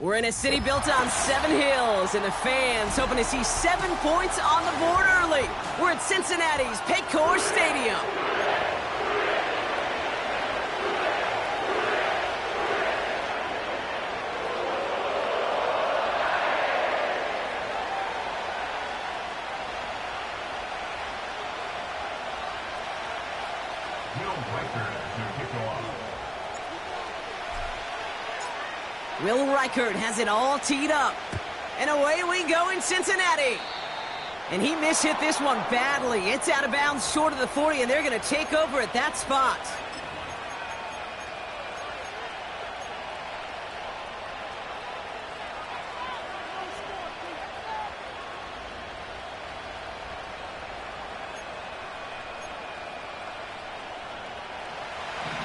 We're in a city built on 7 hills, and the fans hoping to see 7 points on the board early. We're at Cincinnati's Paycor Stadium. Will Reichert has it all teed up. And away we go in Cincinnati. And he mishit this one badly. It's out of bounds short of the 40, and they're going to take over at that spot.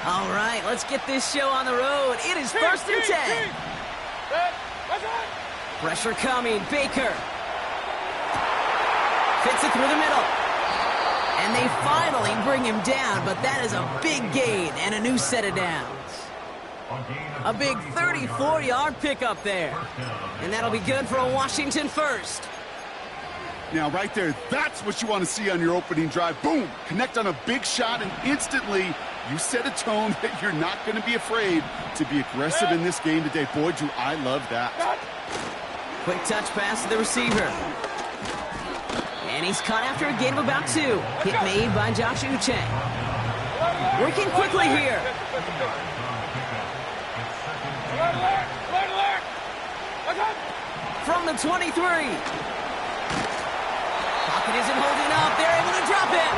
All right, let's get this show on the road. It is 1st and 10. Pressure coming. Baker fits it through the middle. And they finally bring him down, but that is a big gain and a new set of downs. A big 34-yard pickup there. And that'll be good for a Washington first. Now, right there, that's what you want to see on your opening drive. Boom! Connect on a big shot, and instantly you set a tone that you're not going to be afraid to be aggressive in this game today. Boy, do I love that. Quick touch pass to the receiver. And he's caught after a gain of about 2. Hit made by Josh Uche. Working quickly here. From the 23. Pocket isn't holding up. They're able to drop it.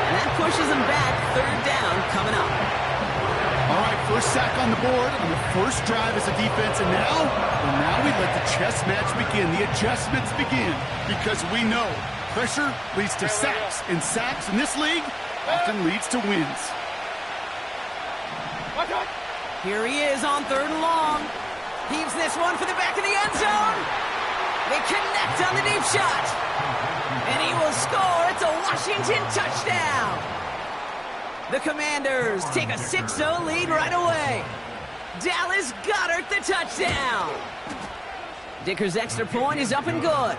And that pushes them back. 3rd down coming up. All right, first sack on the board on the first drive as a defense. And now we let the chess match begin. The adjustments begin because we know pressure leads to sacks. And sacks in this league often leads to wins. Here he is on 3rd and long. Heaves this one for the back of the end zone. They connect on the deep shot. And he will score. It's a Washington touchdown. The Commanders take a 6-0 lead right away. Dallas Goedert the touchdown. Dicker's extra point is up and good.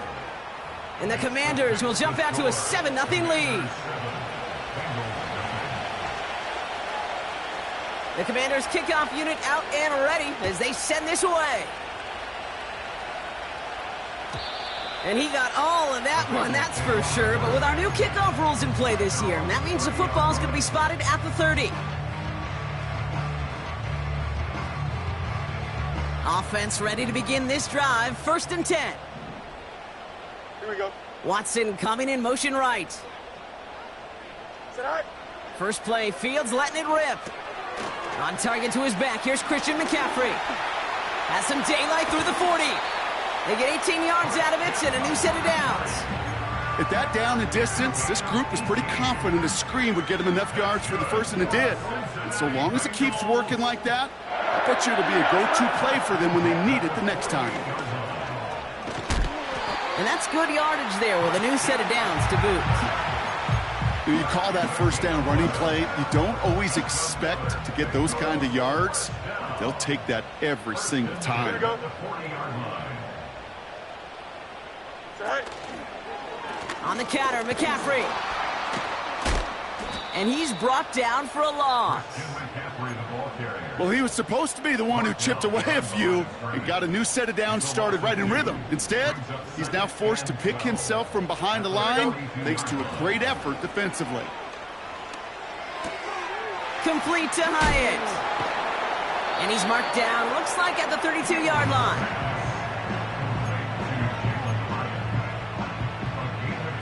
And the Commanders will jump out to a 7-0 lead. The Commanders kickoff unit out and ready as they send this away. And he got all of that one, that's for sure. But with our new kickoff rules in play this year, that means the football is going to be spotted at the 30. Offense ready to begin this drive. 1st and 10. Here we go. Watson coming in motion right. Sit high. First play, Fields letting it rip. On target to his back, here's Christian McCaffrey. Has some daylight through the 40. They get 18 yards out of it and a new set of downs. At that down and distance, this group was pretty confident a screen would get them enough yards for the first, and it did. And so long as it keeps working like that, I bet you it'll be a go-to play for them when they need it the next time. And that's good yardage there with a new set of downs to boot. You call that first down running play. You don't always expect to get those kind of yards. They'll take that every single time. Here we go. On the counter, McCaffrey. And he's brought down for a loss. Well, he was supposed to be the one who chipped away a few and got a new set of downs started right in rhythm. Instead, he's now forced to pick himself from behind the line thanks to a great effort defensively. Complete to Hyatt. And he's marked down, looks like at the 32-yard line.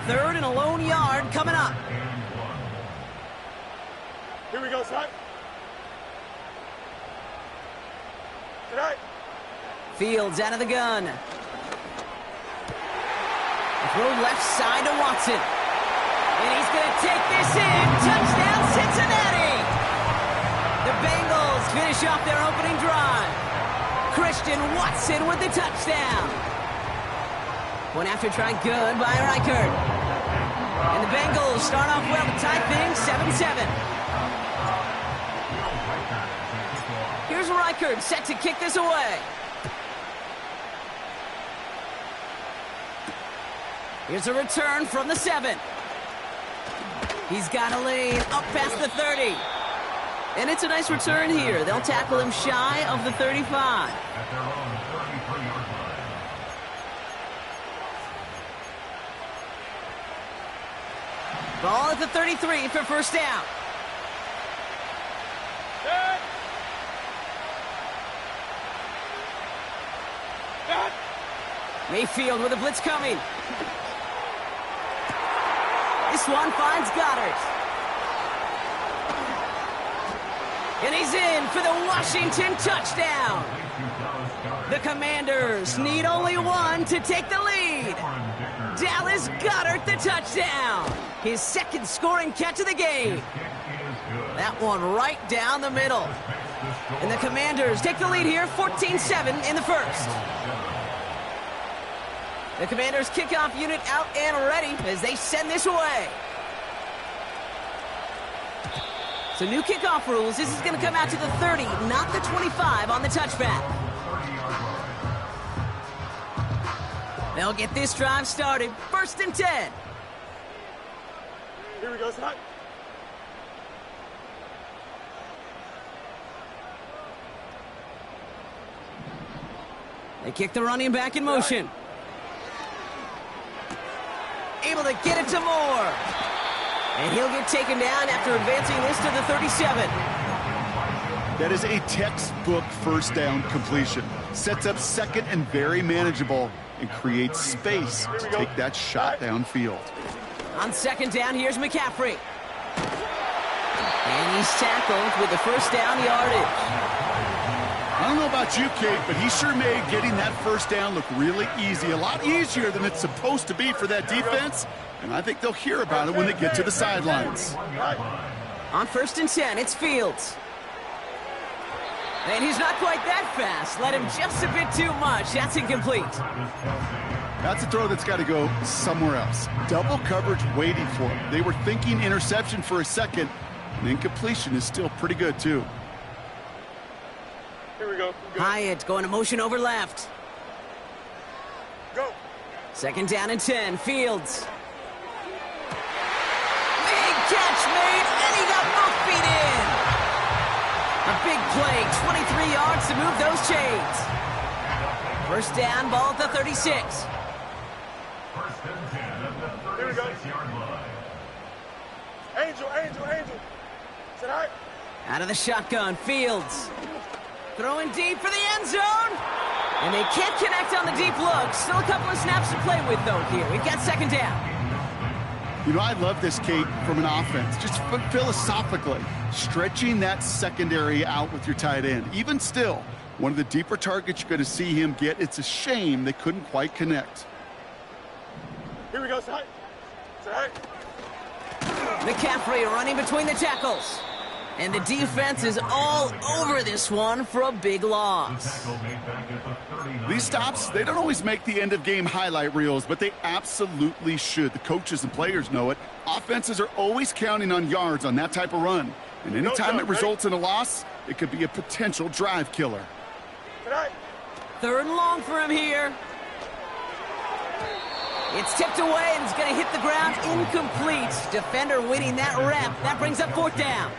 3rd and a lone yard coming up. Here we go, son. Tonight. Fields out of the gun. Throw left side to Watson. And he's going to take this in. Touchdown, Cincinnati. The Bengals finish off their opening drive. Christian Watson with the touchdown. One after try good by Reichert. And the Bengals start off well to tie things 7-7. Here's Reichert set to kick this away. Here's a return from the 7. He's got a lane up past the 30. And it's a nice return here. They'll tackle him shy of the 35. At their own 33-yard line. Ball at the 33 for first down. Dad! Dad! Mayfield with a blitz coming. This one finds Goddard. And he's in for the Washington touchdown. The Commanders need only one to take the lead. Dallas Goedert the touchdown. His second scoring catch of the game. That one right down the middle. And the Commanders take the lead here, 14-7 in the first. The Commanders' kickoff unit out and ready as they send this away. So new kickoff rules. This is going to come out to the 30, not the 25 on the touchback. They'll get this drive started. First and 10. Here we go, son. They kick the running back in motion. Able to get it to Moore. And he'll get taken down after advancing this to the 37. That is a textbook first down completion. Sets up second and very manageable and creates space to take that shot downfield. On second down, here's McCaffrey. And he's tackled with the first down yardage. I don't know about you, Kate, but he sure made getting that first down look really easy. A lot easier than it's supposed to be for that defense. And I think they'll hear about it when they get to the sidelines. On first and 10, it's Fields. And he's not quite that fast. Let him just a bit too much. That's incomplete. That's a throw that's got to go somewhere else. Double coverage waiting for him. They were thinking interception for a second. And incompletion is still pretty good, too. Here we go. Hyatt going to motion over left. Go. Second down and 10, Fields. Big catch made, and he got both feet in. A big play, 23 yards to move those chains. First down, ball at the 36. First and 10 at the 36-yard line. Angel. Sit high. Out of the shotgun, Fields. Throwing deep for the end zone. And they can't connect on the deep look. Still a couple of snaps to play with, though, here. We've got second down. You know, I love this, Kate, from an offense. Just philosophically, stretching that secondary out with your tight end. Even still, one of the deeper targets you're going to see him get. It's a shame they couldn't quite connect. Here we go, son. Sit high. McCaffrey running between the tackles. And the defense is all over this one for a big loss. These stops, they don't always make the end-of-game highlight reels, but they absolutely should. The coaches and players know it. Offenses are always counting on yards on that type of run. And anytime it results in a loss, it could be a potential drive killer. Third and long for him here. It's tipped away and it's going to hit the ground incomplete. Defender winning that rep. That brings up fourth down.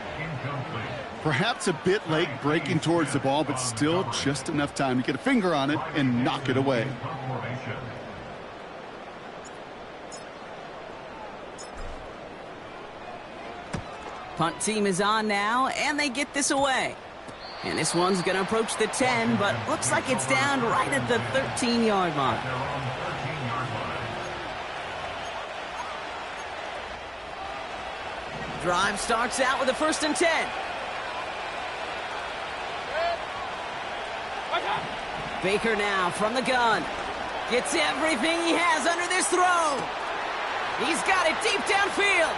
Perhaps a bit late breaking towards the ball, but still just enough time to get a finger on it and knock it away. Punt team is on now, and they get this away. And this one's going to approach the 10, but looks like it's down right at the 13-yard line. Drive starts out with a first and 10. Baker now from the gun. Gets everything he has under this throw. He's got it deep downfield.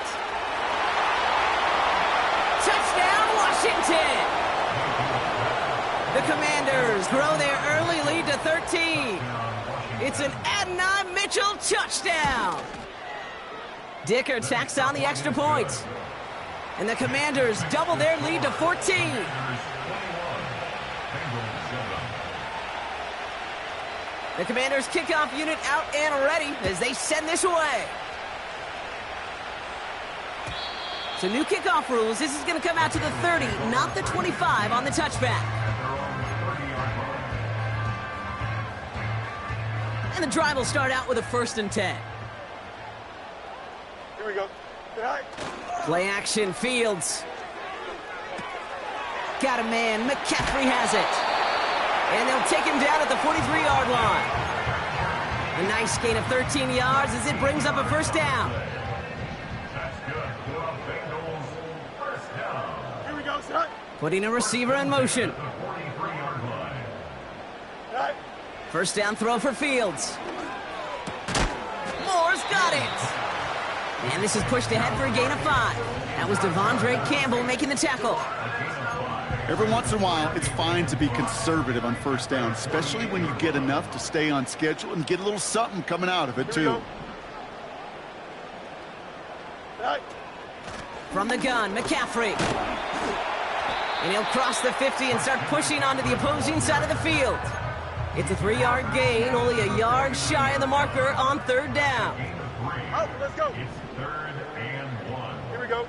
Touchdown, Washington. The Commanders grow their early lead to 13. It's an Adonai Mitchell touchdown. Dicker tacks on the extra point. And the Commanders double their lead to 14. The Commanders' kickoff unit out and ready as they send this away. So new kickoff rules. This is going to come out to the 30, not the 25 on the touchback. And the drive will start out with a 1st and 10. Here we go. Right. Play action, Fields. Got a man. McCaffrey has it. And they'll take him down at the 43-yard line. A nice gain of 13 yards as it brings up a 1st down. That's good for a Bengals first down. Here we go, son. Putting a receiver in motion. The 43-yard line. Right. 1st down throw for Fields. Moore's got it. And this is pushed ahead for a gain of 5. That was Devondre Campbell making the tackle. Every once in a while, it's fine to be conservative on 1st down, especially when you get enough to stay on schedule and get a little something coming out of it, too. Right. From the gun, McCaffrey. And he'll cross the 50 and start pushing onto the opposing side of the field. It's a 3-yard gain, only a yard shy of the marker on 3rd down. Out, let's go. It's 3rd and 1. Here we go.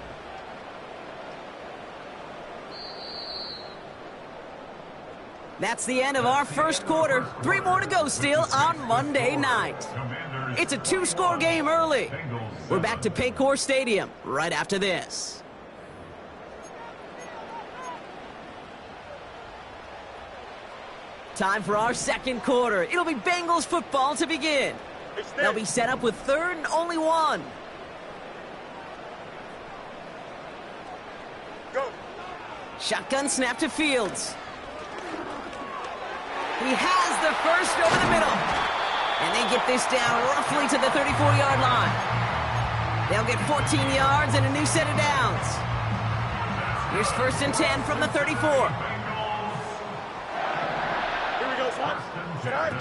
That's the end of our 1st quarter. 3 more to go still on Monday night. Commanders It's a 2-score game early. Bengals We're back to Paycor Stadium right after this. Time for our 2nd quarter. It'll be Bengals football to begin. They'll be set up with 3rd and only 1. Go. Shotgun snap to Fields. He has the 1st over the middle. And they get this down roughly to the 34-yard line. They'll get 14 yards and a new set of downs. Here's 1st and 10 from the 34. Here we go, son. Right.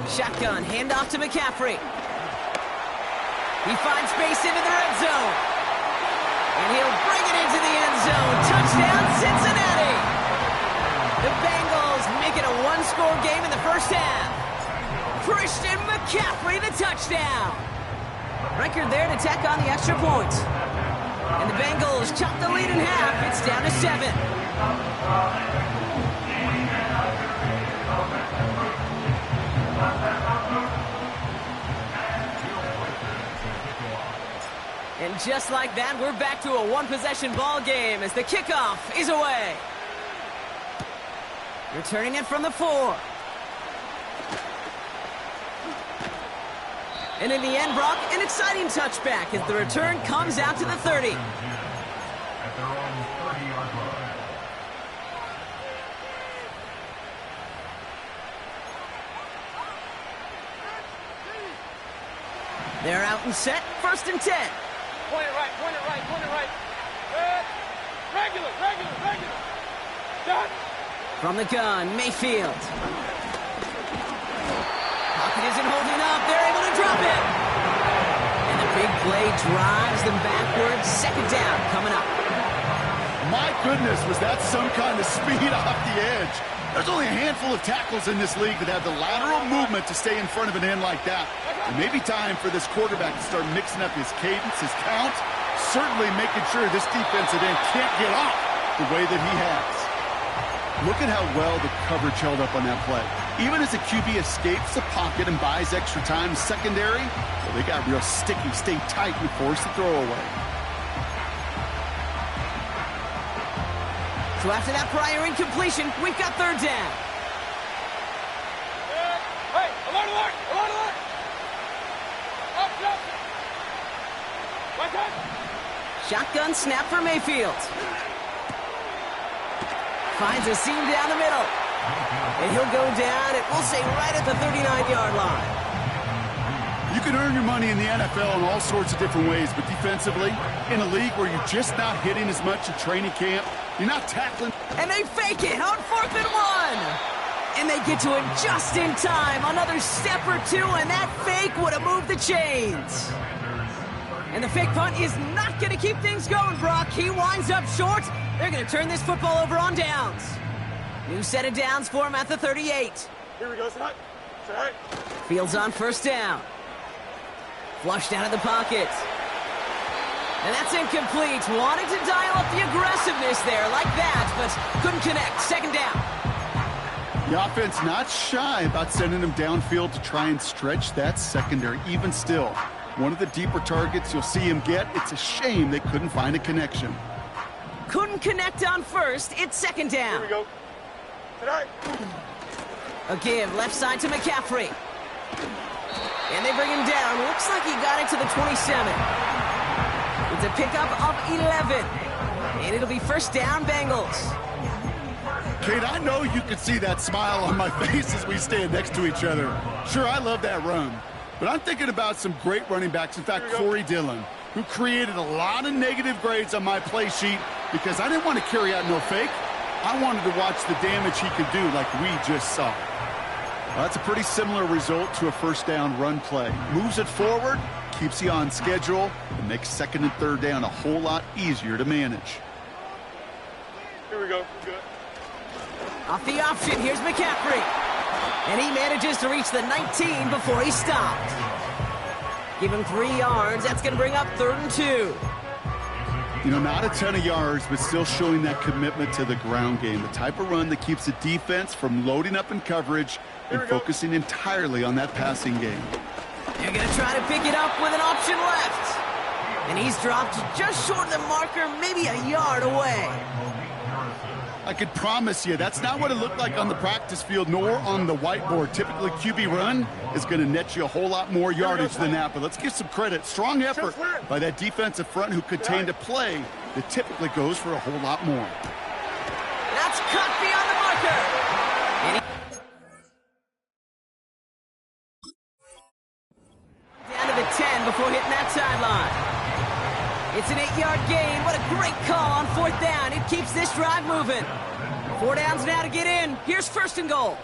Shotgun, handoff to McCaffrey. He finds space into the red zone. And he'll bring it into the end zone. Touchdown, Cincinnati! The Bengals make it a 1-score game in the 1st half. Christian McCaffrey, the touchdown. Record there to tack on the extra point. And the Bengals chop the lead in half. It's down to 7. And just like that, we're back to a 1-possession ball game as the kickoff is away. Returning it from the 4. And in the end, Brock, an exciting touchback as the return comes out to the 30. At their own 30-yard line. They're out and set, 1st and 10. Point it right, point it right, point it right. Regular. Done. From the gun, Mayfield. Pocket isn't holding up. They're able to drop it. And the big play drives them backwards. 2nd down coming up. My goodness, was that some kind of speed off the edge. There's only a handful of tackles in this league that have the lateral movement to stay in front of an end like that. It may be time for this quarterback to start mixing up his cadence, his count, certainly making sure this defensive end can't get off the way that he has. Look at how well the coverage held up on that play. Even as the QB escapes the pocket and buys extra time secondary, well, they got real sticky, stay tight, and force the throw away. So after that prior incompletion, we've got 3rd down. Hey, alert! Up. My time. Shotgun snap for Mayfield. Finds a seam down the middle. And he'll go down, and we'll say right at the 39-yard line. You can earn your money in the NFL in all sorts of different ways, but defensively, in a league where you're just not hitting as much at training camp, you're not tackling. And they fake it on 4th and 1. And they get to it just in time. Another step or 2, and that fake would have moved the chains. And the fake punt is not going to keep things going, Brock. He winds up short. They're going to turn this football over on downs. New set of downs for him at the 38. Here we go, son. Fields on first down. Flushed out of the pocket. And that's incomplete. Wanted to dial up the aggressiveness there like that, but couldn't connect. Second down. The offense not shy about sending him downfield to try and stretch that secondary. Even still, one of the deeper targets you'll see him get. It's a shame they couldn't find a connection. Couldn't connect on first. It's second down. Here we go. Tonight. A give left side to McCaffrey. And they bring him down. Looks like he got it to the 27. It's a pickup of 11. And it'll be first down, Bengals. Kate, I know you can see that smile on my face as we stand next to each other. Sure, I love that run. But I'm thinking about some great running backs. In fact, Corey Dillon, who created a lot of negative grades on my play sheet because I didn't want to carry out no fake. I wanted to watch the damage he could do like we just saw. Well, that's a pretty similar result to a first down run play. Moves it forward, keeps you on schedule, and makes second and third down a whole lot easier to manage. Here we go. Good. Off the option, here's McCaffrey. And he manages to reach the 19 before he stopped. Give him 3 yards. That's going to bring up 3rd and 2. You know, not a ton of yards, but still showing that commitment to the ground game. The type of run that keeps the defense from loading up in coverage and focusing entirely on that passing game. They're going to try to pick it up with an option left. And he's dropped just short of the marker, maybe a yard away. I could promise you that's not what it looked like on the practice field nor on the whiteboard. Typically, QB run is going to net you a whole lot more yardage than that. But let's give some credit. Strong effort by that defensive front who contained a play that typically goes for a whole lot more. That's cut beyond the marker. Down to the 10 before hitting that sideline. It's an 8-yard gain. What a great call on 4th down. It keeps this drive moving. 4 downs now to get in. Here's 1st and goal.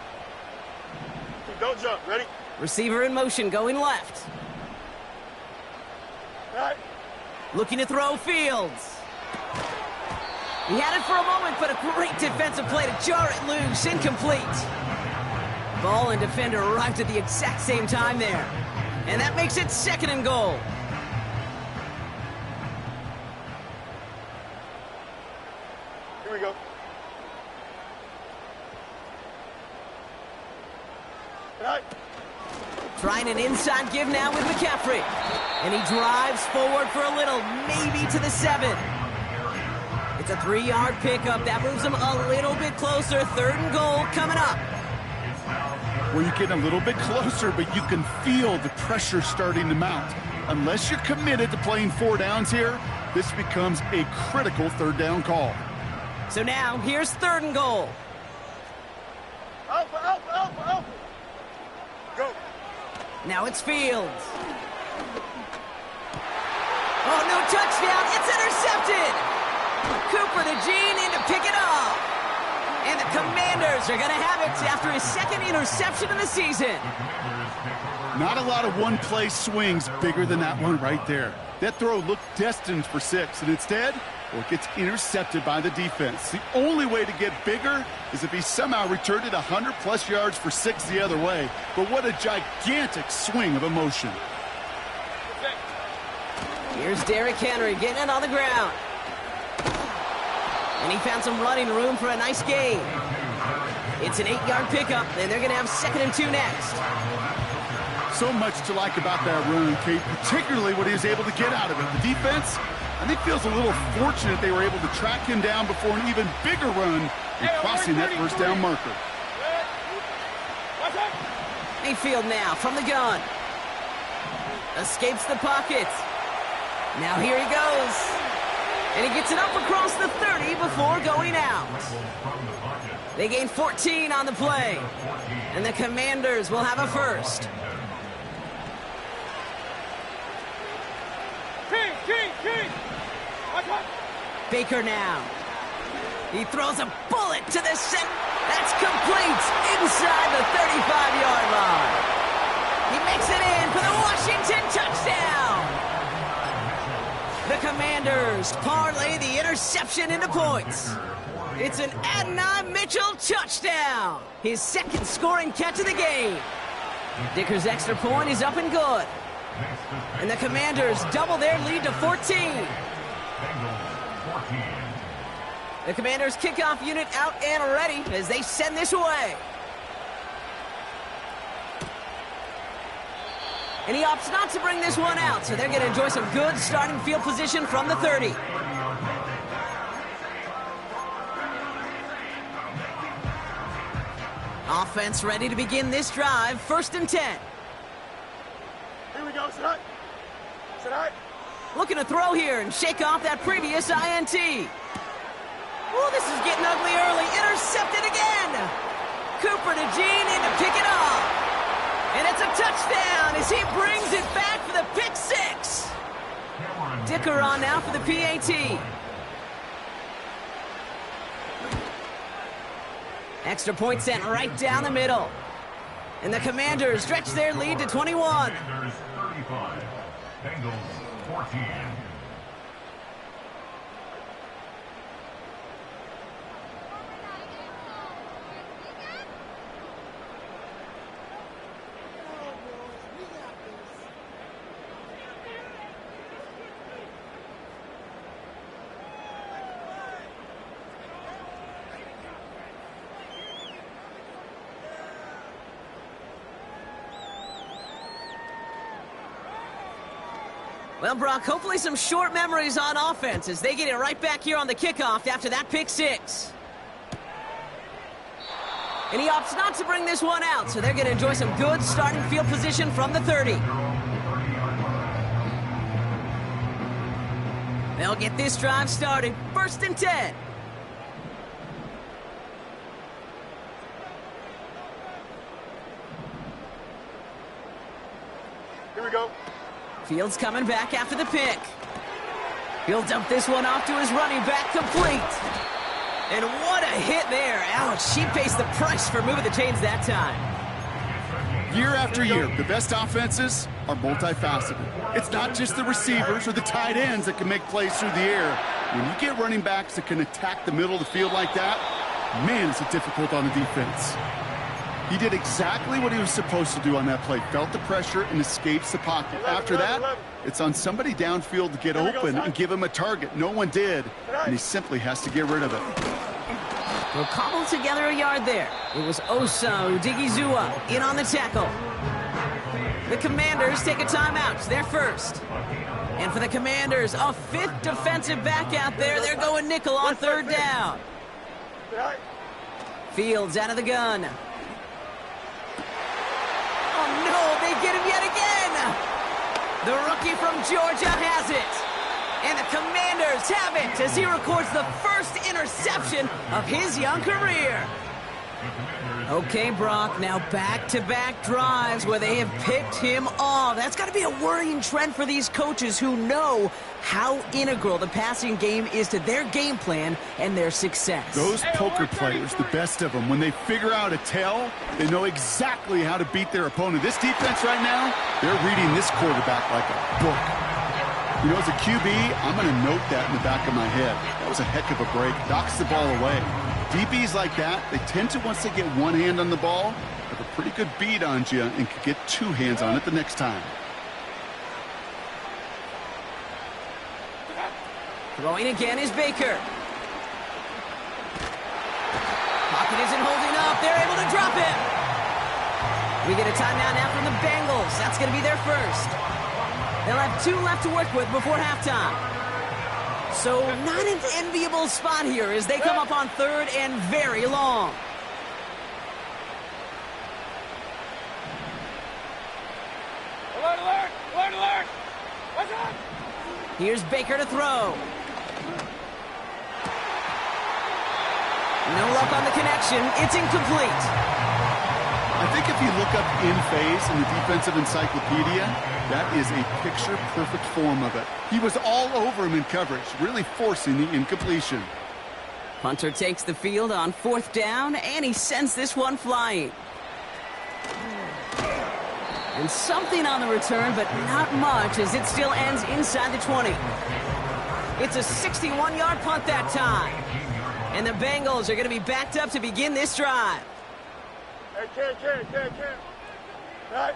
Don't jump. Ready? Receiver in motion, going left. Right. Looking to throw Fields. He had it for a moment, but a great defensive play to jar it loose. Incomplete. Ball and defender arrived at the exact same time there. And that makes it 2nd and goal. Here we go. Tonight. Trying an inside give now with McCaffrey. And he drives forward for a little, maybe to the 7. It's a 3-yard pickup. That moves him a little bit closer. 3rd and goal coming up. Well, you're getting a little bit closer, but you can feel the pressure starting to mount. Unless you're committed to playing 4 downs here, this becomes a critical 3rd down call. So now, here's 3rd and goal. Alpha, alpha, alpha, alpha. Go. Now it's Fields. Oh, no touchdown. It's intercepted. Cooper to Gene in to pick it up. And the Commanders are going to have it after his 2nd interception of the season. Not a lot of one-play swings bigger than that one right there. That throw looked destined for 6, and instead, well, it gets intercepted by the defense. The only way to get bigger is if he somehow returned it 100-plus yards for 6 the other way. But what a gigantic swing of emotion. Here's Derrick Henry getting it on the ground. And he found some running room for a nice gain. It's an 8-yard pickup, and they're going to have 2nd and 2 next. So much to like about that run, Kate, particularly what he was able to get out of it. The defense, I think, feels a little fortunate they were able to track him down before an even bigger run and crossing that 1st down marker. Mayfield now from the gun. Escapes the pocket. Now here he goes. And he gets it up across the 30 before going out. They gain 14 on the play. And the Commanders will have a 1st. King. Baker now. He throws a bullet to the set. That's complete inside the 35-yard line. He makes it in for the Washington touchdown. The Commanders parlay the interception into points. It's an Adonai Mitchell touchdown. His 2nd scoring catch of the game. Dicker's extra point is up and good. And the Commanders double their lead to 14. Bengals 14. The Commanders' kickoff unit out and ready as they send this away. And he opts not to bring this one out, so they're going to enjoy some good starting field position from the 30. Offense ready to begin this drive, 1st and 10. Here we go, sit high. Sit high. Looking to throw here and shake off that previous INT. Oh, this is getting ugly early. Intercepted again. Cooper to Gene in to pick it off. And it's a touchdown as he brings it back for the pick 6. Dicker on now for the PAT. Extra point sent right down the middle. And the Commanders stretch their lead to 21. Commanders 35. Bengals 14. Well, Brock, hopefully some short memories on offense as they get it right back here on the kickoff after that pick 6. And he opts not to bring this one out, so they're going to enjoy some good starting field position from the 30. They'll get this drive started, 1st and 10. Here we go. Fields coming back after the pick. He'll dump this one off to his running back, complete. And what a hit there. Ouch, she pays the price for moving the chains that time. Year after year, the best offenses are multifaceted. It's not just the receivers or the tight ends that can make plays through the air. When you get running backs that can attack the middle of the field like that, man, is it difficult on the defense. He did exactly what he was supposed to do on that play. Felt the pressure and escapes the pocket. After that, it's on somebody downfield to get open and give him a target. No one did, and he simply has to get rid of it. We'll cobble together a yard there. It was Osa Odigizua in on the tackle. The Commanders take a timeout. They're first. And for the Commanders, a 5th defensive back out there. They're going nickel on 3rd down. Fields out of the gun. Oh, no, they get him yet again. The rookie from Georgia has it. And the Commanders have it as he records the first interception of his young career. Okay, Brock, now back-to-back drives where they have picked him off. That's got to be a worrying trend for these coaches who know how integral the passing game is to their game plan and their success. Those poker players, the best of them, when they figure out a tell, they know exactly how to beat their opponent. This defense right now, they're reading this quarterback like a book. You know, as a QB, I'm going to note that in the back of my head. That was a heck of a break. Knocks the ball away. DBs like that, they tend to, once they get one hand on the ball, have a pretty good beat on you and can get 2 hands on it the next time. Throwing again is Baker. Pocket isn't holding up. They're able to drop him. We get a timeout now from the Bengals. That's going to be their first. They'll have 2 left to work with before halftime. So not an enviable spot here as they come up on 3rd and very long. Alert, alert, alert, alert. What's up? Here's Baker to throw. No luck on the connection. It's incomplete. I think if you look up in phase in the defensive encyclopedia, that is a picture-perfect form of it. He was all over him in coverage, really forcing the incompletion. Hunter takes the field on 4th down, and he sends this one flying. And something on the return, but not much, as it still ends inside the 20. It's a 61-yard punt that time. And the Bengals are going to be backed up to begin this drive. Hey, Ken. Right.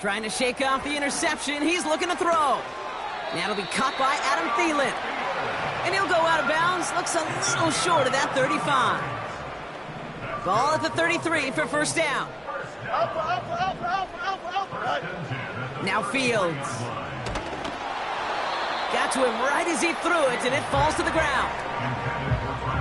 Trying to shake off the interception. He's looking to throw. Now it'll be caught by Adam Thielen. And he'll go out of bounds. Looks a little short of that 35. Ball at the 33 for first down. Right. Now Fields. Got to him right as he threw it, and it falls to the ground.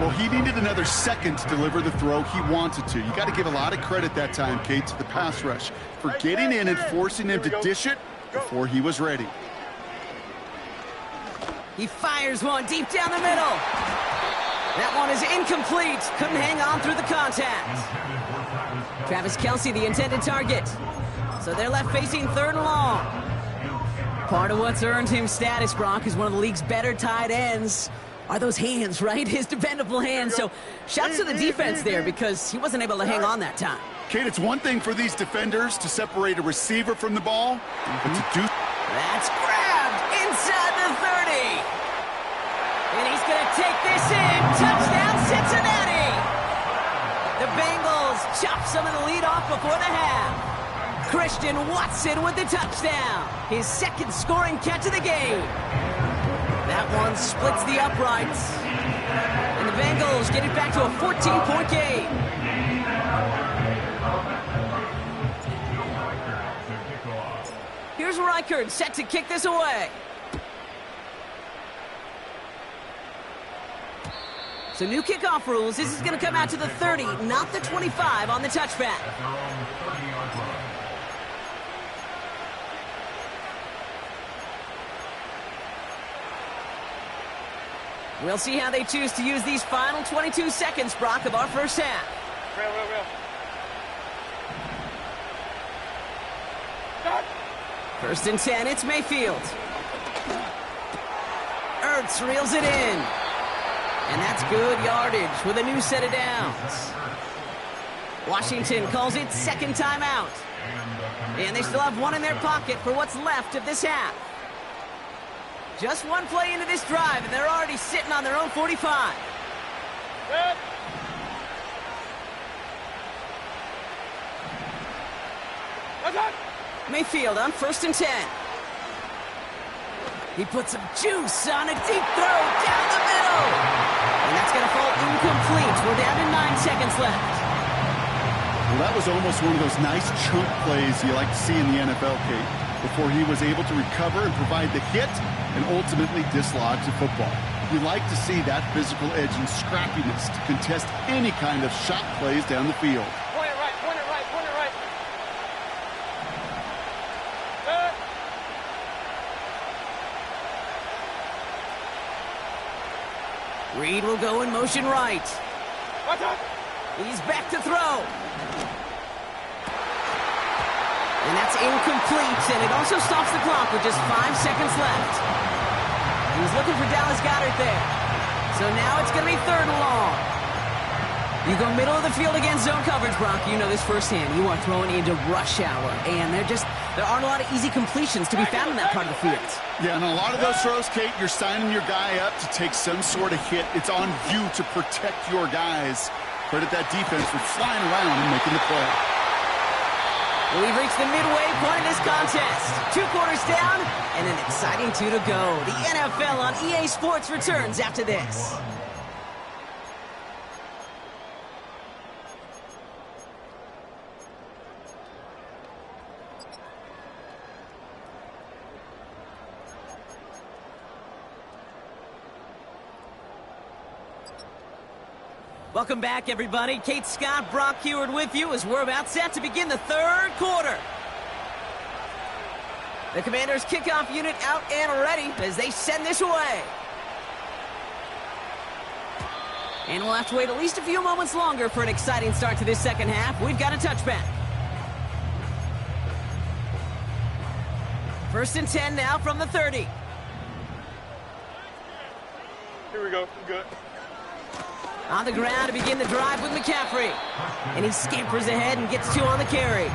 Well, he needed another second to deliver the throw he wanted to. You got to give a lot of credit that time, Kate, to the pass rush for getting in and forcing him to dish it before he was ready. He fires one deep down the middle. That one is incomplete. Couldn't hang on through the contact. Travis Kelce, the intended target. So they're left facing third and long. Part of what's earned him status, Brock, is one of the league's better tight ends. Are those hands, right? His dependable hands. So shouts to the defense there because he wasn't able to hang on that time. Kate, it's one thing for these defenders to separate a receiver from the ball, but to do... That's grabbed inside the 30. And he's going to take this in. Touchdown, Cincinnati. The Bengals chop some of the lead off before the half. Christian Watson with the touchdown. His second scoring catch of the game. That one splits the uprights. And the Bengals get it back to a 14-point game. Here's Reichard set to kick this away. So new kickoff rules. This is going to come out to the 30, not the 25 on the touchback. We'll see how they choose to use these final 22 seconds, Brock, of our first half. Real. First and 10, it's Mayfield. Ertz reels it in. And that's good yardage with a new set of downs. Washington calls it second timeout. And they still have one in their pocket for what's left of this half. Just one play into this drive, and they're already sitting on their own 45. Good. That's it. Mayfield on first and 10. He puts some juice on a deep throw down the middle. And that's going to fall incomplete. We're down to 9 seconds left. Well, that was almost one of those nice chunk plays you like to see in the NFL, Kate, before he was able to recover and provide the hit and ultimately dislodge the football. You like to see that physical edge and scrappiness to contest any kind of shot plays down the field. Point it right. Good. Reed will go in motion right. Watch out. He's back to throw. And that's incomplete, and it also stops the clock with just 5 seconds left. He was looking for Dallas Goedert there. So now it's going to be third and long. You go middle of the field against zone coverage, Brock. You know this firsthand. You are throwing into rush hour, and there aren't a lot of easy completions to be found in that part of the field. Yeah, and a lot of those throws, Kate, you're signing your guy up to take some sort of hit. It's on you to protect your guys. Credit that defense for flying around and making the play. Well, we've reached the midway point of this contest. 2 quarters down and an exciting 2 to go. The NFL on EA Sports returns after this. Welcome back, everybody. Kate Scott, Brock Heward with you as we're about set to begin the third quarter. The Commanders' kickoff unit out and ready as they send this away. And we'll have to wait at least a few moments longer for an exciting start to this second half. We've got a touchback. First and 10 now from the 30. Here we go. Good. On the ground to begin the drive with McCaffrey. And he scampers ahead and gets 2 on the carry.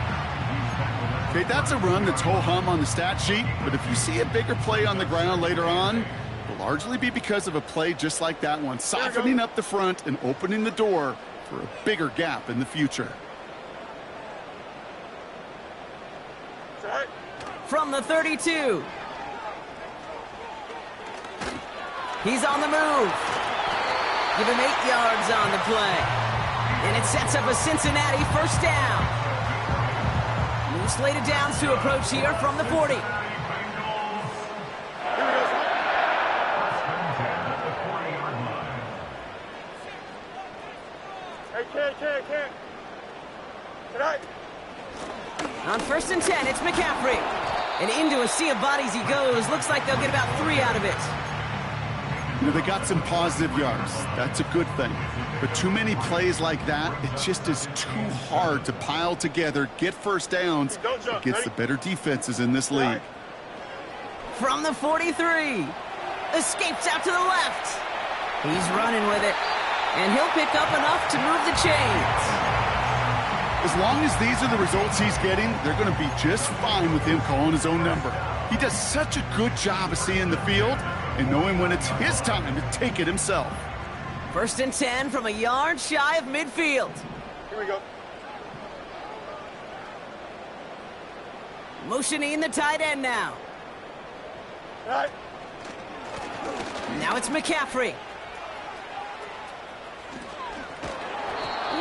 Okay, that's a run that's ho-hum on the stat sheet, but if you see a bigger play on the ground later on, it'll largely be because of a play just like that one, softening up the front and opening the door for a bigger gap in the future. from the 32. He's on the move. Give him 8 yards on the play. And it sets up a Cincinnati first down. New slated downs to approach here from the 40. Can't. Tonight. On 1st and 10, it's McCaffrey. And into a sea of bodies he goes. Looks like they'll get about 3 out of it. You know, they got some positive yards. That's a good thing. But too many plays like that, it just is too hard to pile together, get first downs against the better defenses in this league. From the 43. Escapes out to the left. He's running with it. And he'll pick up enough to move the chains. As long as these are the results he's getting, they're going to be just fine with him calling his own number. He does such a good job of seeing the field and knowing when it's his time to take it himself. 1st and 10 from a yard shy of midfield. Here we go. Motioning the tight end now. All right. Now it's McCaffrey.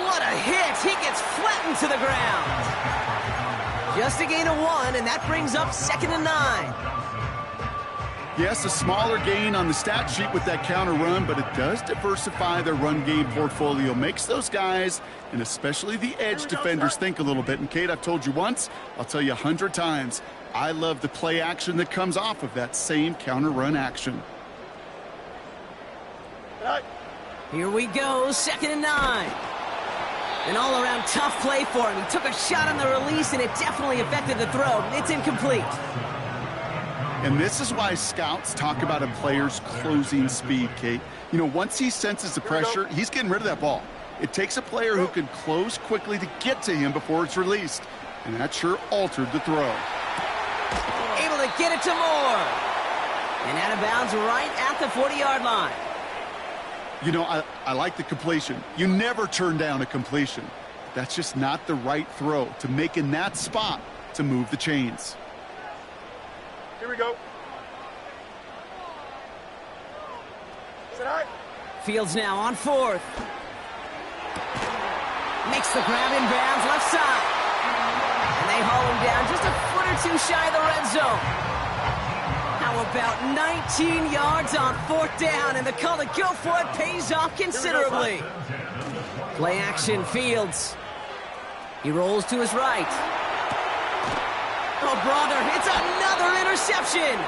What a hit! He gets flattened to the ground. Just a gain of 1, and that brings up 2nd and 9. Yes, a smaller gain on the stat sheet with that counter run, but it does diversify their run game portfolio. Makes those guys, and especially the edge defenders, think a little bit. And Kate, I've told you once, I'll tell you 100 times, I love the play action that comes off of that same counter run action. Here we go, 2nd and 9. An all-around tough play for him. He took a shot on the release, and it definitely affected the throw. It's incomplete. And this is why scouts talk about a player's closing speed, Kate. You know, once he senses the pressure, he's getting rid of that ball. It takes a player who can close quickly to get to him before it's released. And that sure altered the throw. Able to get it to Moore. And out of bounds right at the 40-yard line. You know, I like the completion. You never turn down a completion. That's just not the right throw to make in that spot to move the chains. Here we go. Tonight. Fields now on 4th. Makes the grab in bounds left side. And they haul him down just a foot or 2 shy of the red zone. How about 19 yards on 4th down, and the call to go for it pays off considerably. Play action, Fields. He rolls to his right. Oh, brother, it's another interception.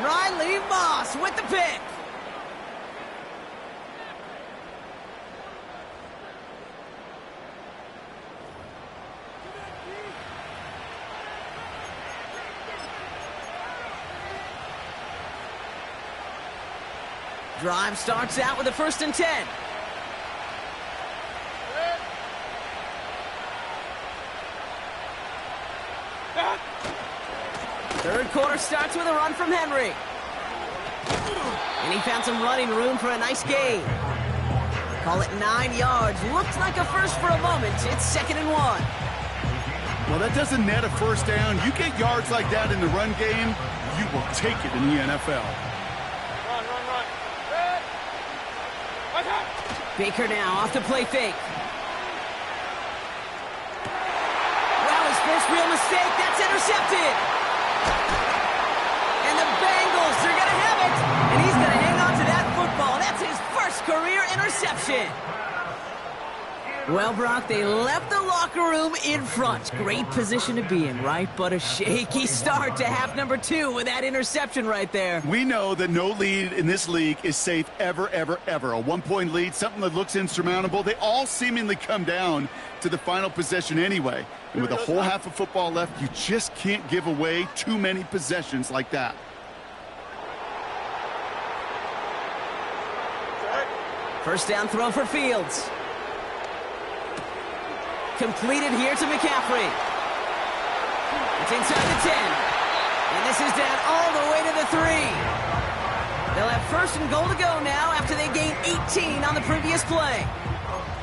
Riley Moss with the pick. Drive starts out with a 1st and 10. Third quarter starts with a run from Henry. And he found some running room for a nice gain. Call it 9 yards. Looks like a first for a moment. It's 2nd and 1. Well, that doesn't net a first down. You get yards like that in the run game, you will take it in the NFL. Baker now off the play fake. Well, his first real mistake. That's intercepted. And the Bengals are going to have it. And he's going to hang on to that football. That's his first career interception. Well, Brock, they left the locker room in front. Great position to be in, right? But a shaky start to half number 2 with that interception right there. We know that no lead in this league is safe ever, ever, ever. A 1-point lead, something that looks insurmountable. They all seemingly come down to the final possession anyway. And with a whole half of football left, you just can't give away too many possessions like that. First down throw for Fields. Completed here to McCaffrey. It's inside the 10. And this is down all the way to the 3. They'll have 1st and goal to go now after they gain 18 on the previous play.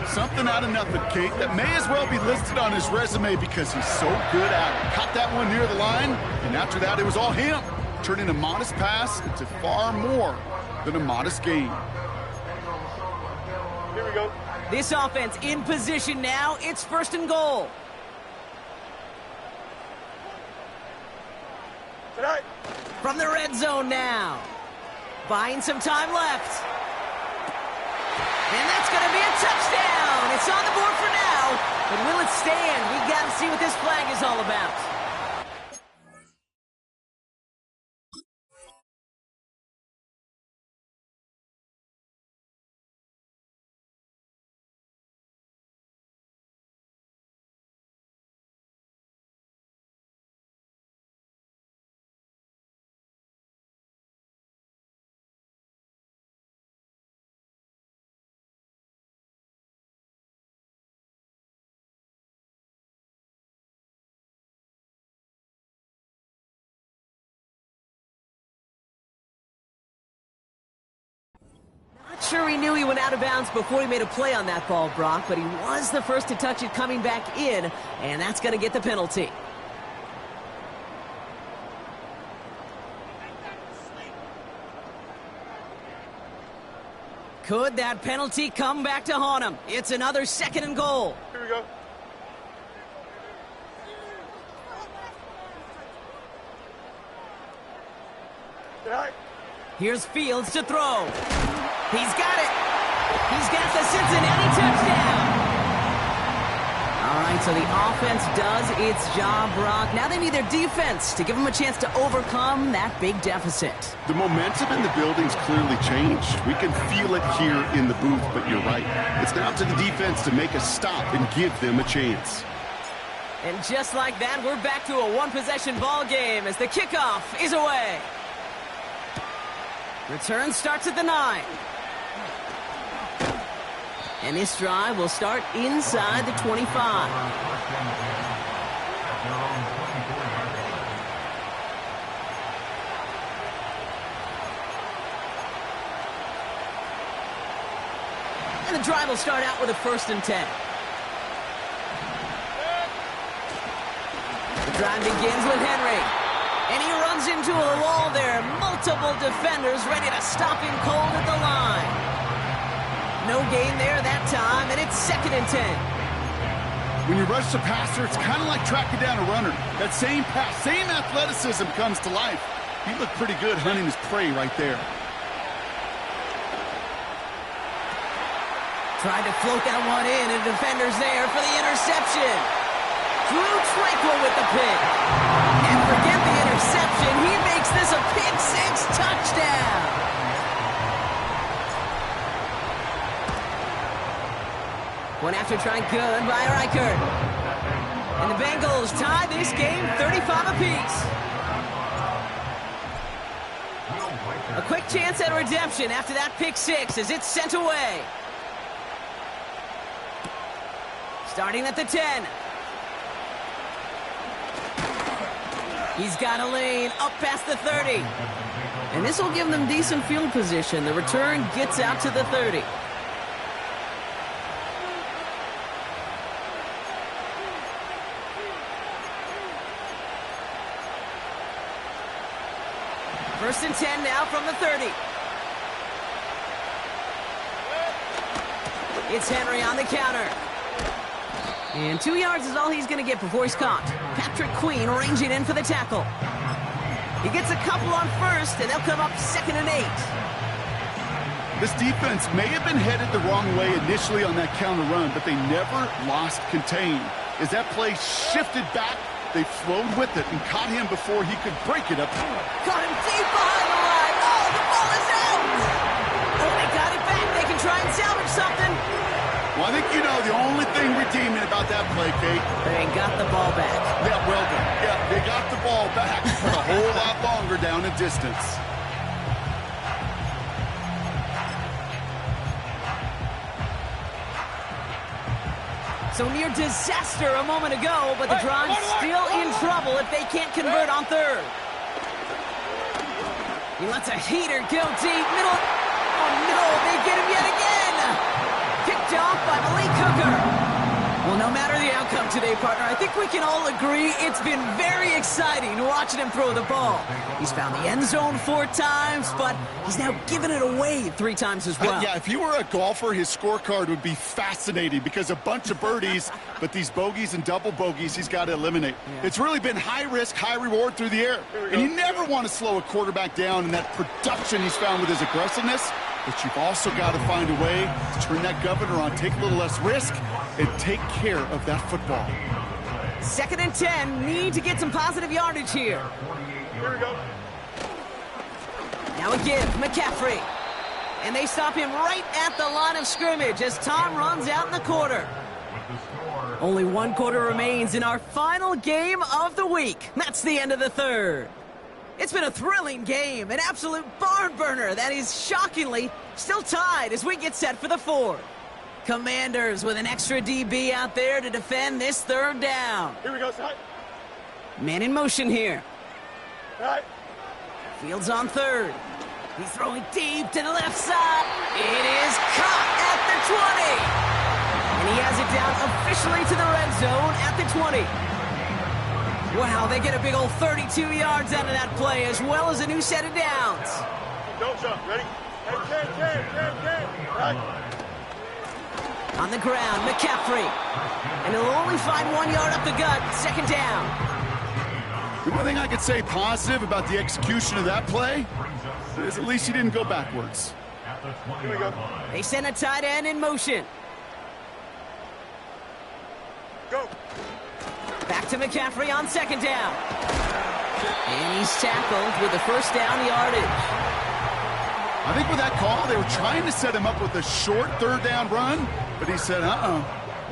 Something out of nothing, Kate, that may as well be listed on his resume because he's so good at it. Caught that one near the line, and after that, it was all him, turning a modest pass into far more than a modest gain. Here we go. This offense in position now. It's 1st and goal. Tonight. From the red zone now. Buying some time left. And that's going to be a touchdown. It's on the board for now. But will it stand? We got to see what this flag is all about. Not sure he knew he went out of bounds before he made a play on that ball, Brock, but he was the first to touch it coming back in, and that's going to get the penalty. Could that penalty come back to haunt him? It's another 2nd and goal. Here we go. Tonight. Here's Fields to throw. He's got it. He's got the Cincinnati touchdown. All right, so the offense does its job, Brock. Now they need their defense to give them a chance to overcome that big deficit. The momentum in the building's clearly changed. We can feel it here in the booth, but you're right. It's now up to the defense to make a stop and give them a chance. And just like that, we're back to a one-possession ball game as the kickoff is away. Return starts at the 9. And this drive will start inside the 25. And the drive will start out with a 1st and 10. The drive begins with Henry. And he runs into a wall there. Multiple defenders ready to stop him cold at the line. No gain there that time, and it's 2nd and 10. When you rush the passer, it's kind of like tracking down a runner. That same pass, same athleticism comes to life. He looked pretty good hunting his prey right there. Tried to float that one in, and defenders there for the interception. Drew Tranquil with the pick. And forget the interception. He makes this a pick-6 touchdown. One after trying good by Reichert. And the Bengals tie this game 35 apiece. A quick chance at redemption after that pick-6 as it's sent away. Starting at the 10. He's got a lane up past the 30. And this will give them decent field position. The return gets out to the 30. First and 10 now from the 30. It's Henry on the counter. And 2 yards is all he's going to get before he's caught. Patrick Queen ranging in for the tackle. He gets a couple on first, and they'll come up 2nd and 8. This defense may have been headed the wrong way initially on that counter run, but they never lost contain. As that play shifted back, they flowed with it and caught him before he could break it up. Caught him deep behind the line. Oh, the ball is out. Oh, they got it back. They can try and salvage something. Well, I think you know the only thing redeeming about that play, Kate. They got the ball back. Yeah, well done. Yeah, they got the ball back, but a whole lot longer down in distance. So near disaster a moment ago, but the drive's still in trouble if they can't convert on 3rd. He lets a heater go deep. Middle. Oh, no, they get him yet again. Picked off by Malik No matter the outcome today, partner, I think we can all agree it's been very exciting watching him throw the ball. He's found the end zone 4 times, but he's now given it away 3 times as well. Yeah, if he were a golfer, his scorecard would be fascinating because a bunch of birdies, but these bogeys and double bogeys he's got to eliminate. Yeah. It's really been high risk, high reward through the air. And you never want to slow a quarterback down in that production he's found with his aggressiveness, but you've also got to find a way to turn that governor on, take a little less risk, and take care of that football. 2nd and 10, need to get some positive yardage here. Here we go. Now again, McCaffrey. And they stop him right at the line of scrimmage as time runs out in the quarter. Only 1 quarter remains in our final game of the week. That's the end of the 3rd. It's been a thrilling game, an absolute barn burner that is shockingly still tied as we get set for the 4th. Commanders with an extra DB out there to defend this 3rd down. Here we go, side. Man in motion here. Right. Fields on 3rd. He's throwing deep to the left side. It is caught at the 20. And he has it down officially to the red zone at the 20. Wow, they get a big old 32 yards out of that play, as well as a new set of downs. Don't jump. Ready? Hey, right. On the ground, McCaffrey. And he'll only find 1 yard up the gut, 2nd down. The one thing I could say positive about the execution of that play is at least he didn't go backwards. Here we go. They send a tight end in motion. Go. Back to McCaffrey on 2nd down. And he's tackled with the 1st down yardage. I think with that call, they were trying to set him up with a short 3rd down run, but he said,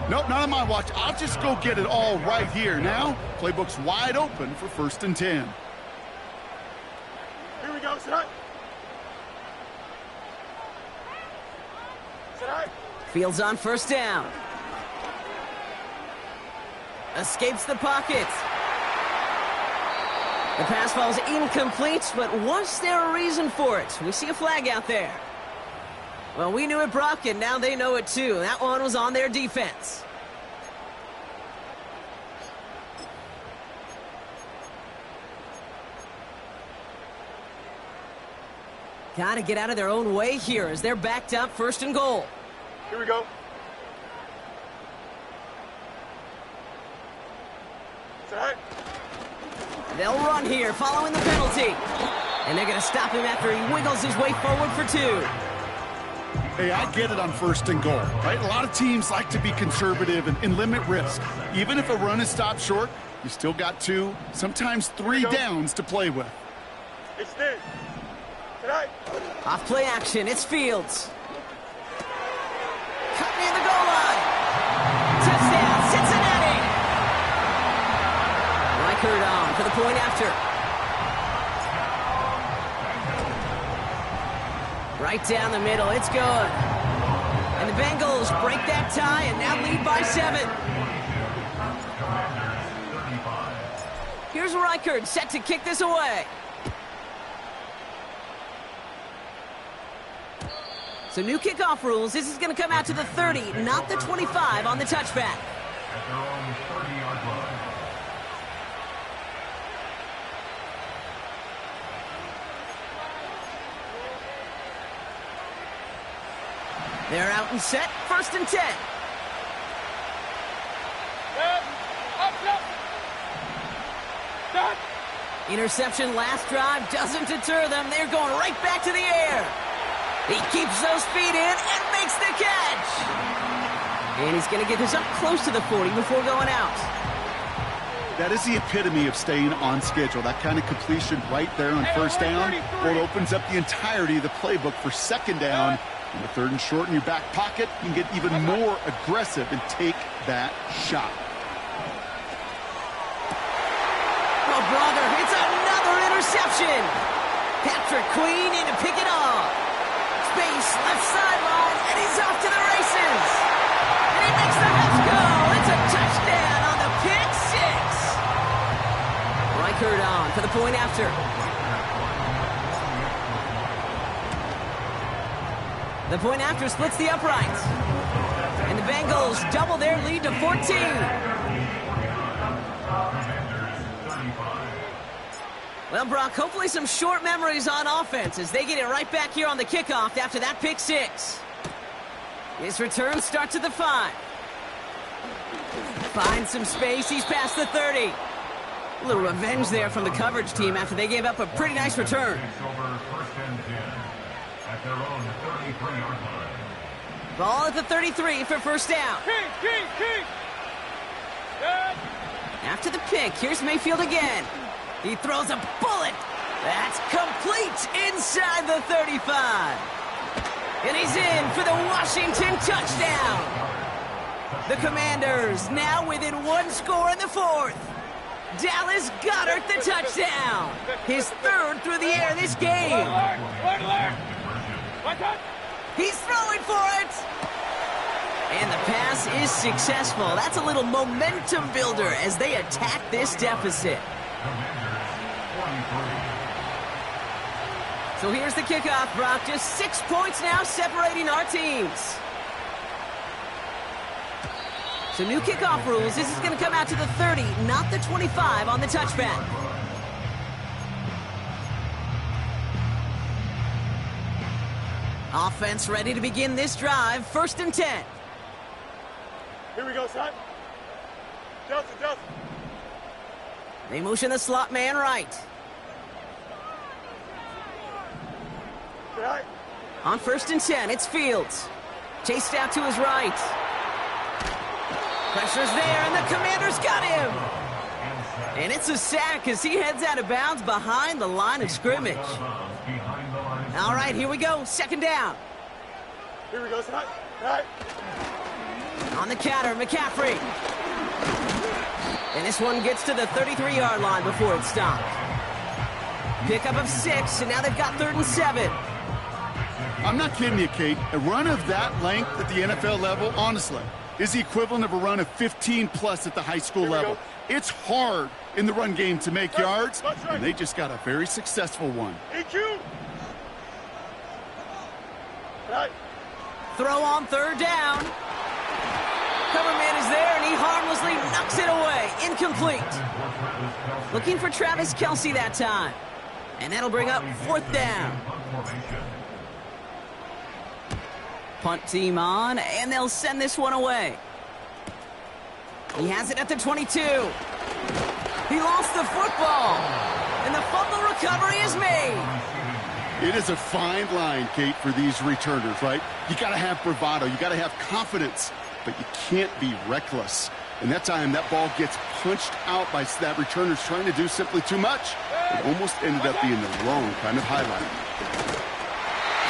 nope, not on my watch. I'll just go get it all right here. Now, playbook's wide open for 1st and 10. Here we go, set. Set. Fields on 1st down. Escapes the pocket. The pass ball's incomplete, but was there a reason for it? We see a flag out there. Well, we knew it, Brock, and now they know it too. That one was on their defense. Got to get out of their own way here as they're backed up 1st and goal. Here we go. Set. They'll run here following the penalty. And they're going to stop him after he wiggles his way forward for 2. Hey, I get it on 1st and goal, right? A lot of teams like to be conservative and limit risk. Even if a run is stopped short, you still got 2, sometimes 3 downs to play with. Extend. Tonight. Off play action, it's Fields. Cut near the goal line. Touchdown, Cincinnati. Reichert on for the point after. Right down the middle, it's good. And the Bengals break that tie and now lead by 7. Here's Reichert set to kick this away. So new kickoff rules. This is going to come out to the 30, not the 25 on the touchback. At their own 30-yard line. They're out and set, 1st and 10. Up. Done. Interception last drive doesn't deter them. They're going right back to the air. He keeps those feet in and makes the catch. And he's going to get this up close to the 40 before going out. That is the epitome of staying on schedule. That kind of completion right there on 1st down. Well, it opens up the entirety of the playbook for 2nd down. In the 3rd and short in your back pocket, you can get even more aggressive and take that shot. Oh, brother, it's another interception. Patrick Queen in to pick it off. Space, left sideline, and he's off to the races. And he makes the Mets go. It's a touchdown on the pick 6. Reichert on for the point after. The point after splits the uprights. And the Bengals double their lead to 14. Well, Brock, hopefully some short memories on offense as they get it right back here on the kickoff after that pick six. His return starts at the 5. Finds some space. He's past the 30. A little revenge there from the coverage team after they gave up a pretty nice return. Ball at the 33 for first down. After the pick, here's Mayfield again. He throws a bullet. That's complete inside the 35. And he's in for the Washington touchdown. The Commanders now within one score in the 4th. Dallas Goedert the touchdown. His 3rd through the air this game. He's throwing for it. And the pass is successful. That's a little momentum builder as they attack this deficit. So here's the kickoff, Brock. Just 6 points now separating our teams. So new kickoff rules. This is going to come out to the 30, not the 25 on the touchback. Offense ready to begin this drive. 1st and 10. Here we go, son. Delta. They motion the slot man right. Right. On 1st and 10, it's Fields. Chased out to his right. Pressure's there, and the Commanders got him. And it's a sack as he heads out of bounds behind the line of scrimmage. All right, here we go. 2nd down. Here we go, son. Right. On the counter, McCaffrey. And this one gets to the 33-yard line before it's stopped. Pickup of 6, and now they've got 3rd and 7. I'm not kidding you, Kate. A run of that length at the NFL level, honestly, is the equivalent of a run of 15-plus at the high school level. It's hard in the run game to make yards, and they just got a very successful one. EQ. Right. Throw on 3rd down. Coverman is there, and he harmlessly knocks it away. Incomplete. Looking for Travis Kelce that time. And that'll bring up 4th down. Punt team on, and they'll send this one away. He has it at the 22. He lost the football, and the fumble recovery is made. It is a fine line, Kate, for these returners, right? You got to have bravado. You got to have confidence, but you can't be reckless. And that time, that ball gets punched out by that returner's trying to do simply too much. It almost ended up being the wrong kind of highlight.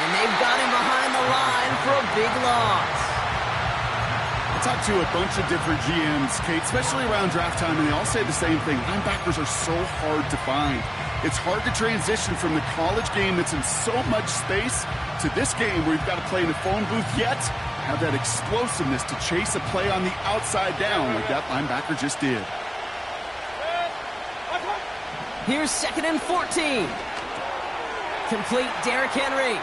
And they've got him behind the line for a big loss. I talked to a bunch of different GMs, Kate, especially around draft time, and they all say the same thing. Linebackers are so hard to find. It's hard to transition from the college game that's in so much space to this game where you've got to play in a phone booth, yet have that explosiveness to chase a play on the outside down like that linebacker just did. Here's 2nd and 14. Complete Derrick Henry.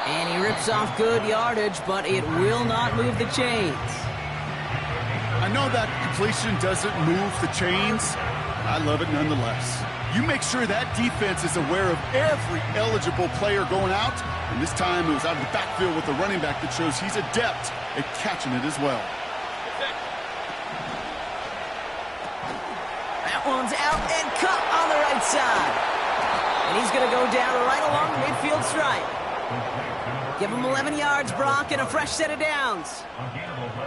And he rips off good yardage, but it will not move the chains. I know that completion doesn't move the chains. I love it nonetheless. You make sure that defense is aware of every eligible player going out. And this time it was out of the backfield with the running back that shows he's adept at catching it as well. That one's out and cut on the right side. And he's going to go down right along the midfield stripe. Give him 11 yards, Brock, and a fresh set of downs.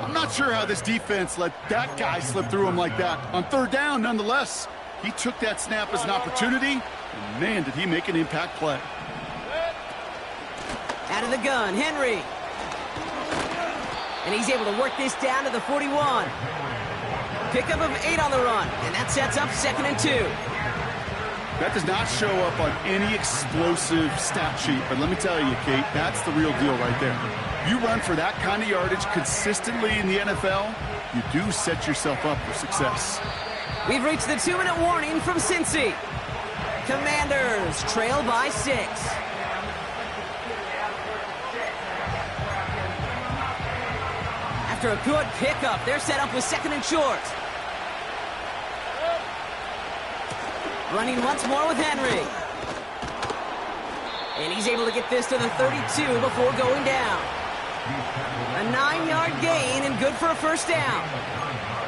I'm not sure how this defense let that guy slip through him like that. On 3rd down, nonetheless, he took that snap as an opportunity, and man, did he make an impact play. Out of the gun, Henry. And he's able to work this down to the 41. Pickup of 8 on the run, and that sets up 2nd and 2. That does not show up on any explosive stat sheet, but let me tell you, Kate, that's the real deal right there. You run for that kind of yardage consistently in the NFL, you do set yourself up for success. We've reached the 2-minute warning from Cincy. Commanders trail by 6. After a good pickup, they're set up with second and short. Running once more with Henry. And he's able to get this to the 32 before going down. A 9-yard gain and good for a first down.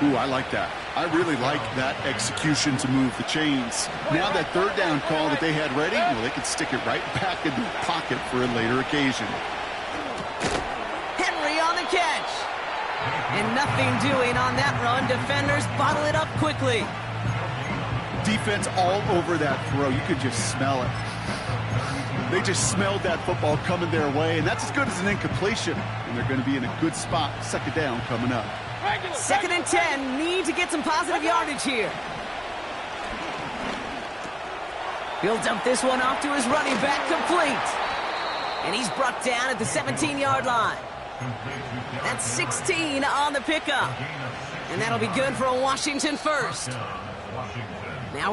Ooh, I like that. I really like that execution to move the chains. Now that third down call that they had ready, well, they could stick it right back into the pocket for a later occasion. Henry on the catch. And nothing doing on that run. Defenders bottle it up quickly. Defense all over that throw. You could just smell it. They just smelled that football coming their way, and that's as good as an incompletion. And they're going to be in a good spot. Second down coming up. Second and 10. Need to get some positive yardage here. He'll dump this one off to his running back, complete. And he's brought down at the 17-yard line. That's 16 on the pickup. And that'll be good for a Washington first.